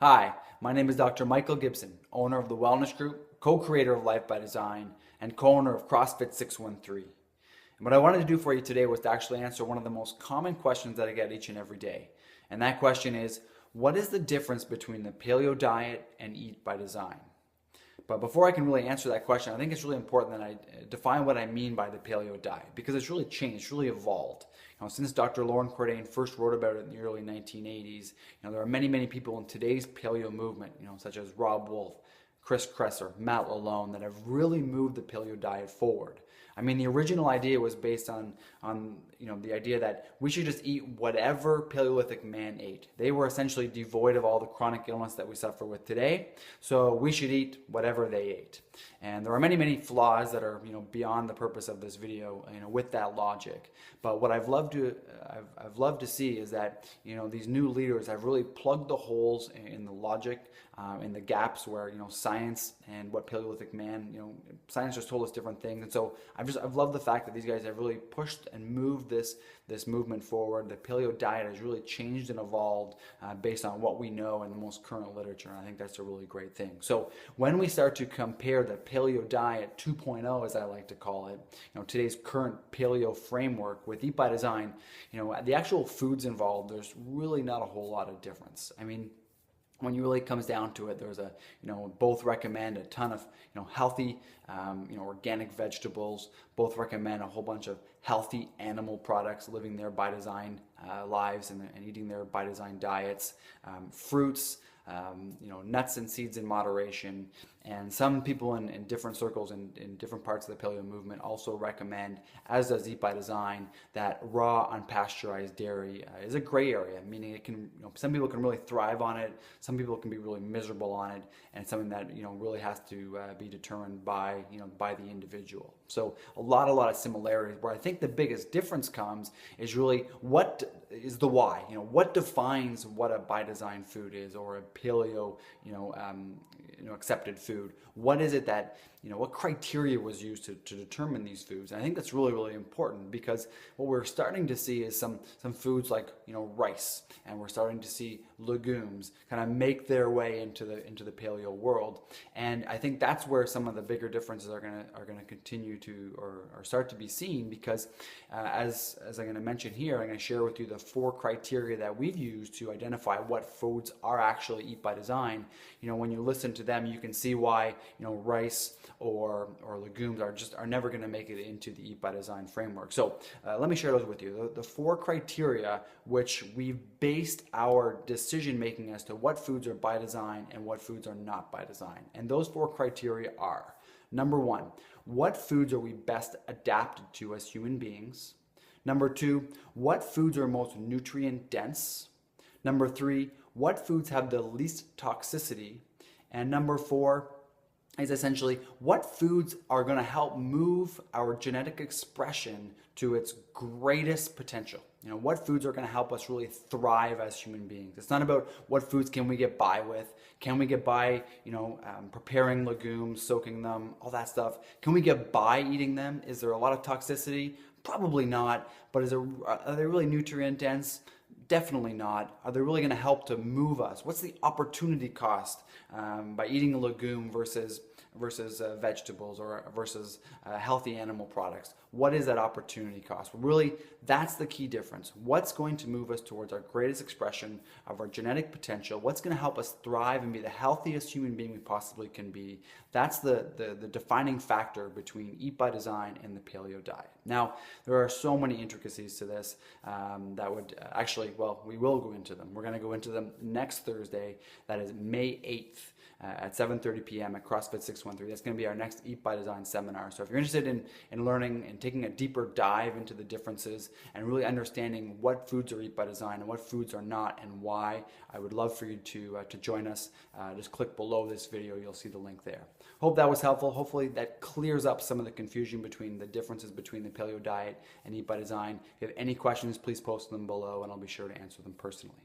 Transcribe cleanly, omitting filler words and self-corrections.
Hi, my name is Dr. Michael Gibson, owner of the Wellness Group, co-creator of Life by Design, and co-owner of CrossFit 613. And what I wanted to do for you today was to actually answer one of the most common questions that I get each and every day. And that question is, what is the difference between the paleo diet and Eat by Design? But before I can really answer that question, I think it's really important that I define what I mean by the paleo diet, because it's really changed, it's really evolved. Since Dr. Lauren Cordain first wrote about it in the early 1980s, there are many people in today's paleo movement, such as Rob Wolf, Chris Kresser, Matt Lalone, that have really moved the paleo diet forward. I mean, the original idea was based on the idea that we should just eat whatever Paleolithic man ate. They were essentially devoid of all the chronic illness that we suffer with today, so we should eat whatever they ate. And there are many flaws that are beyond the purpose of this video, with that logic. But what I've loved to see is that these new leaders have really plugged the holes in the logic, in the gaps where science and what Paleolithic man, science just told us different things. And so I've loved the fact that these guys have really pushed and moved this movement forward. The paleo diet has really changed and evolved based on what we know in the most current literature, and I think that's a really great thing. So when we start to compare the paleo diet 2.0, as I like to call it, today's current paleo framework with Eat by Design, the actual foods involved, there's really not a whole lot of difference. I mean, when it really comes down to it, there's both recommend a ton of healthy organic vegetables. Both recommend a whole bunch of healthy animal products, living their by design lives and eating their by design diets, fruits, nuts and seeds in moderation. And some people in different circles in different parts of the paleo movement also recommend, as does Eat by Design, that raw unpasteurized dairy is a gray area, meaning it can, some people can really thrive on it, some people can be really miserable on it, and it's something that really has to be determined by by the individual. So a lot of similarities. Where I think the biggest difference comes is really what is the why. What defines what a by design food is, or a paleo accepted food. What is it that what criteria was used to determine these foods? And I think that's really important, because what we're starting to see is some foods like rice, and we're starting to see legumes kind of make their way into the paleo world. And I think that's where some of the bigger differences are gonna continue to or start to be seen, because as I'm going to mention here, I'm going to share with you the 4 criteria that we've used to identify what foods are actually Eat by Design. When you listen to them, you can see why rice or legumes are never going to make it into the Eat by Design framework. So let me share those with you. The 4 criteria which we've based our decision making as to what foods are by design and what foods are not by design. And those 4 criteria are: number 1, what foods are we best adapted to as human beings? Number 2, what foods are most nutrient dense? Number 3, what foods have the least toxicity? And number 4 is essentially what foods are going to help move our genetic expression to its greatest potential. What foods are going to help us really thrive as human beings. It's not about what foods can we get by with. Can we get by, preparing legumes, soaking them, all that stuff? Can we get by eating them? Is there a lot of toxicity? Probably not. But are they really nutrient dense? Definitely not. Are they really going to help to move us? What's the opportunity cost by eating a legume versus vegetables or versus healthy animal products? What is that opportunity cost? Really, that's the key difference. What's going to move us towards our greatest expression of our genetic potential? What's going to help us thrive and be the healthiest human being we possibly can be? That's the defining factor between Eat by Design and the paleo diet. Now, there are so many intricacies to this that would actually, well, we will go into them. We're going to go into them next Thursday. That is May 8th. At 7:30 p.m. at CrossFit 613. That's going to be our next Eat by Design seminar. So if you're interested in learning and taking a deeper dive into the differences and really understanding what foods are Eat by Design and what foods are not and why, I would love for you to join us. Just click below this video. You'll see the link there. Hope that was helpful. Hopefully that clears up some of the confusion between the differences between the paleo diet and Eat by Design. If you have any questions, please post them below and I'll be sure to answer them personally.